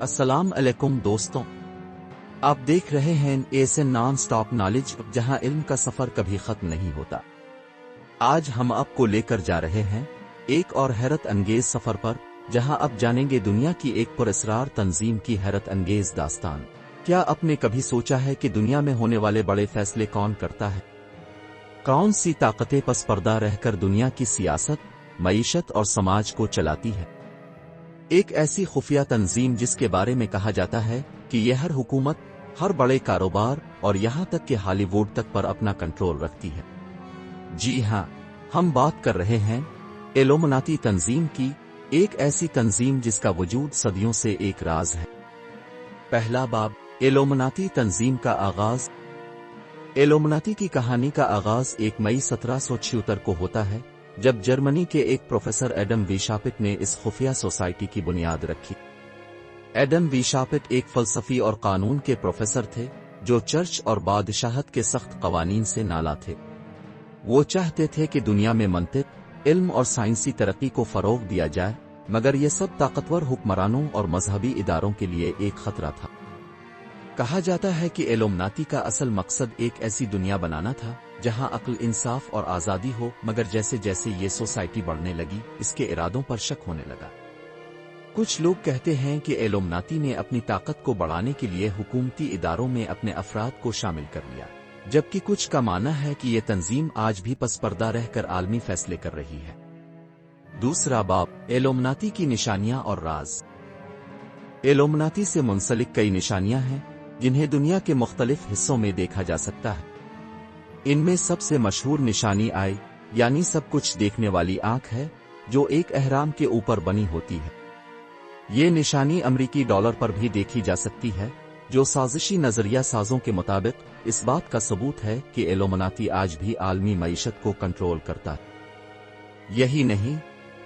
अस्सलाम अलैकुम दोस्तों, आप देख रहे हैं एएसएन नॉन स्टॉप नॉलेज, जहां इल्म का सफर कभी खत्म नहीं होता। आज हम आपको लेकर जा रहे हैं एक और हैरत अंगेज सफर पर, जहां आप जानेंगे दुनिया की एक पुरअसरार तंजीम की हैरत अंगेज दास्तान। क्या आपने कभी सोचा है कि दुनिया में होने वाले बड़े फैसले कौन करता है? कौन सी ताकतें पस पर्दा रहकर दुनिया की सियासत, मईशत और समाज को चलाती है? एक ऐसी खुफिया तंजीम जिसके बारे में कहा जाता है कि यह हर हुकूमत, हर बड़े कारोबार और यहां तक कि हॉलीवुड तक पर अपना कंट्रोल रखती है। जी हां, हम बात कर रहे हैं इल्यूमिनाती तंजीम की, एक ऐसी तंजीम जिसका वजूद सदियों से एक राज है। पहला बाब, इल्यूमिनाती तंजीम का आगाज। इल्यूमिनाती की कहानी का आगाज 1 मई 1776 को होता है, जब जर्मनी के एक प्रोफेसर एडम वीशापिट ने इस खुफिया सोसाइटी की बुनियाद रखी। एडम वीशापिट एक फलसफी और कानून के प्रोफेसर थे जो चर्च और बादशाहत के सख्त कवानीन से नाला थे। वो चाहते थे कि दुनिया में मंतिक, इल्म और साइंसी तरक्की को फरोग दिया जाए, मगर ये सब ताकतवर हुक्मरानों और मजहबी इदारों के लिए एक खतरा था। कहा जाता है कि इल्यूमिनाती का असल मकसद एक ऐसी दुनिया बनाना था जहां अक्ल, इंसाफ और आजादी हो, मगर जैसे जैसे ये सोसाइटी बढ़ने लगी, इसके इरादों पर शक होने लगा। कुछ लोग कहते हैं कि इल्यूमिनाती ने अपनी ताकत को बढ़ाने के लिए हुकूमती इदारों में अपने अफराद को शामिल कर लिया, जबकि कुछ का मानना है कि ये तंजीम आज भी पसपर्दा रहकर आलमी फैसले कर रही है। दूसरा बाब, इल्यूमिनाती की निशानियां और राज। इल्यूमिनाती से मुंसलिक कई निशानियां हैं जिन्हें दुनिया के मुख्तलिफ हिस्सों में देखा जा सकता है। इनमें सबसे मशहूर निशानी आई यानी सब कुछ देखने वाली आंख है, जो एक एहराम के ऊपर बनी होती है। ये निशानी अमरीकी डॉलर पर भी देखी जा सकती है, जो साजिशी नजरिया साजों के मुताबिक इस बात का सबूत है कि इल्यूमिनाती आज भी आलमी मईशत को कंट्रोल करता है। यही नहीं,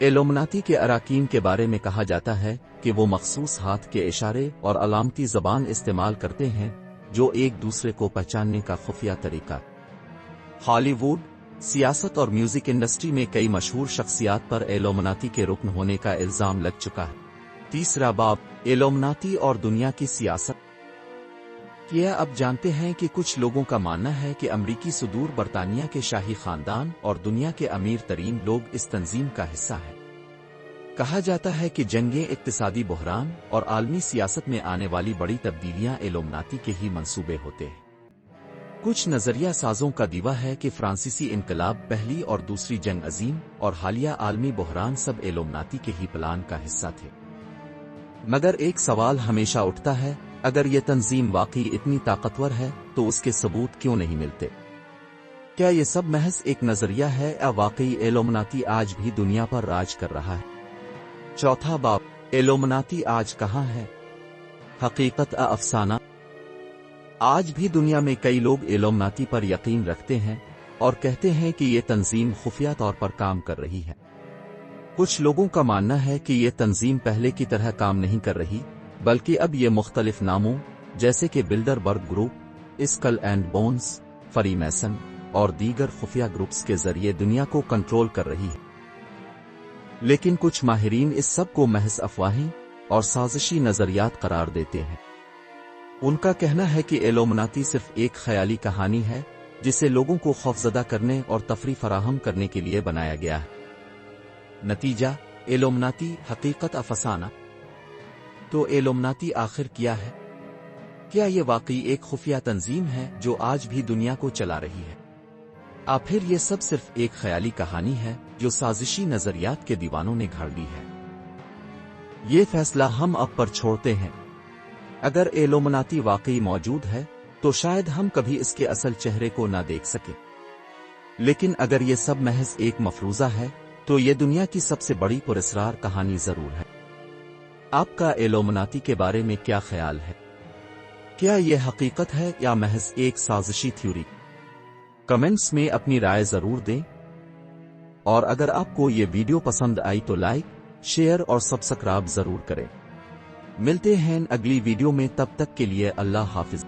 इल्यूमिनाती के अराकीन के बारे में कहा जाता है कि वो मखसूस हाथ के इशारे और अलामती जबान इस्तेमाल करते हैं, जो एक दूसरे को पहचानने का खुफिया तरीका। हॉलीवुड, सियासत और म्यूजिक इंडस्ट्री में कई मशहूर शख्सियात पर इल्यूमिनाती के रुकन होने का इल्जाम लग चुका है। तीसरा बाब, इल्यूमिनाती और दुनिया की सियासत। क्या आप जानते हैं कि कुछ लोगों का मानना है कि अमरीकी सुदूर बरतानिया के शाही खानदान और दुनिया के अमीर तरीन लोग इस तंजीम का हिस्सा हैं। कहा जाता है कि जंगें, इक्तिसादी बहरान और आलमी सियासत में आने वाली बड़ी तब्दीलियां इल्यूमिनाती के ही मंसूबे होते हैं। कुछ नजरिया साजों का दीवा है कि फ्रांसीसी इनकलाब, पहली और दूसरी जंग अजीम और हालिया आलमी बहरान सब इल्यूमिनाती के ही प्लान का हिस्सा थे। मगर एक सवाल हमेशा उठता है, अगर ये तंजीम वाकई इतनी ताकतवर है तो उसके सबूत क्यों नहीं मिलते? क्या ये सब महज एक नजरिया है या वाकई इल्यूमिनाती आज भी दुनिया पर राज कर रहा है? चौथा बाब, इल्यूमिनाती आज कहां है? हकीकत या अफसाना। आज भी दुनिया में कई लोग इल्यूमिनाती पर यकीन रखते हैं और कहते हैं कि ये तंजीम खुफिया तौर पर काम कर रही है। कुछ लोगों का मानना है कि ये तंजीम पहले की तरह काम नहीं कर रही, बल्कि अब ये मुख्तलिफ नामों जैसे कि Bilderberg group, Skull and Bones, Freemason और दीगर खुफिया ग्रुप्स के जरिए दुनिया को कंट्रोल कर रही है। लेकिन कुछ माहिरीन इस सब को महज अफवाहें और साजिशी नजरियात करार देते हैं। उनका कहना है कि इल्यूमिनाती सिर्फ एक ख्याली कहानी है जिसे लोगों को खौफजदा करने और तफरी फराहम करने के लिए बनाया गया है। नतीजा, इल्यूमिनाती हकीकत अफसाना। तो इल्यूमिनाती आखिर क्या है? क्या ये वाकई एक खुफिया तंजीम है जो आज भी दुनिया को चला रही है, या फिर ये सब सिर्फ एक ख्याली कहानी है जो साजिशी नजरियात के दीवानों ने घड़ ली है? ये फैसला हम अब पर छोड़ते हैं। अगर इल्यूमिनाती वाकई मौजूद है तो शायद हम कभी इसके असल चेहरे को ना देख सके, लेकिन अगर ये सब महज एक मफरूजा है तो ये दुनिया की सबसे बड़ी पुरअसरार कहानी जरूर है। आपका इल्यूमिनाती के बारे में क्या ख्याल है? क्या यह हकीकत है या महज एक साजिशी थ्योरी? कमेंट्स में अपनी राय जरूर दें, और अगर आपको ये वीडियो पसंद आई तो लाइक, शेयर और सब्सक्राइब जरूर करें। मिलते हैं अगली वीडियो में, तब तक के लिए अल्लाह हाफिज।